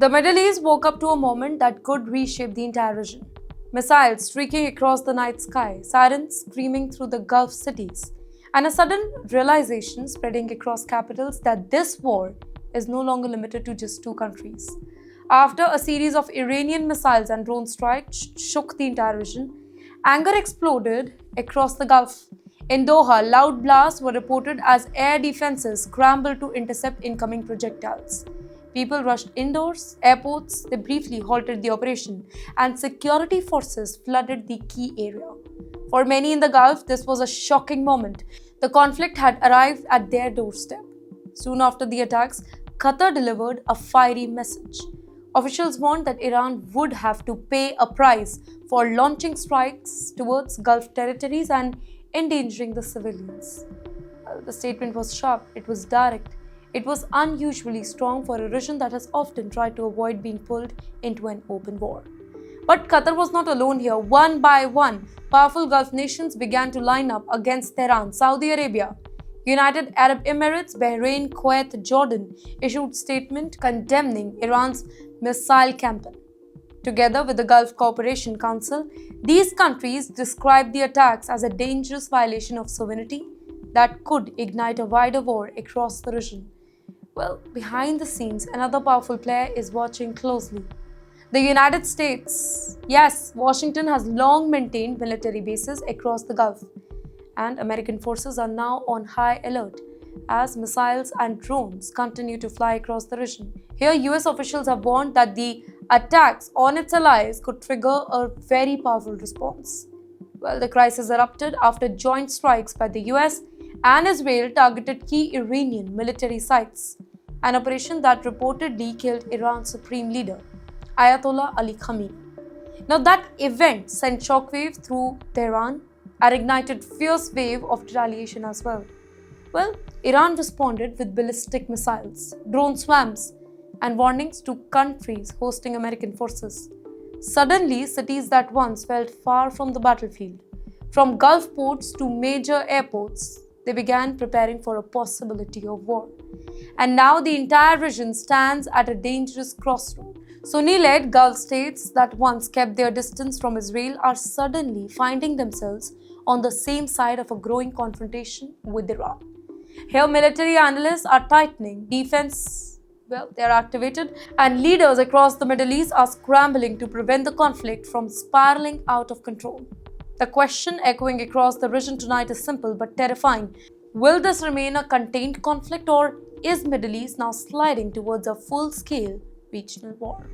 The Middle East woke up to a moment that could reshape the entire region. Missiles streaking across the night sky, sirens screaming through the Gulf cities, and a sudden realization spreading across capitals that this war is no longer limited to just two countries. After a series of Iranian missiles and drone strikes shook the entire region, anger exploded across the Gulf. In Doha, loud blasts were reported as air defenses scrambled to intercept incoming projectiles. People rushed indoors, airports, they briefly halted the operation, and security forces flooded the key area. For many in the Gulf, this was a shocking moment. The conflict had arrived at their doorstep. Soon after the attacks, Qatar delivered a fiery message. Officials warned that Iran would have to pay a price for launching strikes towards Gulf territories and endangering the civilians. The statement was sharp, it was direct. It was unusually strong for a region that has often tried to avoid being pulled into an open war. But Qatar was not alone here. One by one, powerful Gulf nations began to line up against Tehran. Saudi Arabia, United Arab Emirates, Bahrain, Kuwait, Jordan issued statements condemning Iran's missile campaign. Together with the Gulf Cooperation Council, these countries described the attacks as a dangerous violation of sovereignty that could ignite a wider war across the region. Well, behind the scenes, another powerful player is watching closely. The United States. Yes, Washington has long maintained military bases across the Gulf, and American forces are now on high alert as missiles and drones continue to fly across the region. Here, US officials have warned that the attacks on its allies could trigger a very powerful response. Well, the crisis erupted after joint strikes by the US and Israel targeted key Iranian military sites, an operation that reportedly killed Iran's supreme leader, Ayatollah Ali Khamenei. Now, that event sent shockwaves through Tehran and ignited fierce wave of retaliation as well. Well, Iran responded with ballistic missiles, drone swarms, and warnings to countries hosting American forces. Suddenly, cities that once felt far from the battlefield, from Gulf ports to major airports, they began preparing for a possibility of war. And now the entire region stands at a dangerous crossroad. Sunni-led Gulf states that once kept their distance from Israel are suddenly finding themselves on the same side of a growing confrontation with Iran. Here, military analysts are tightening defense. They are activated, and leaders across the Middle East are scrambling to prevent the conflict from spiraling out of control. The question echoing across the region tonight is simple but terrifying. Will this remain a contained conflict, or is Middle East now sliding towards a full-scale regional war?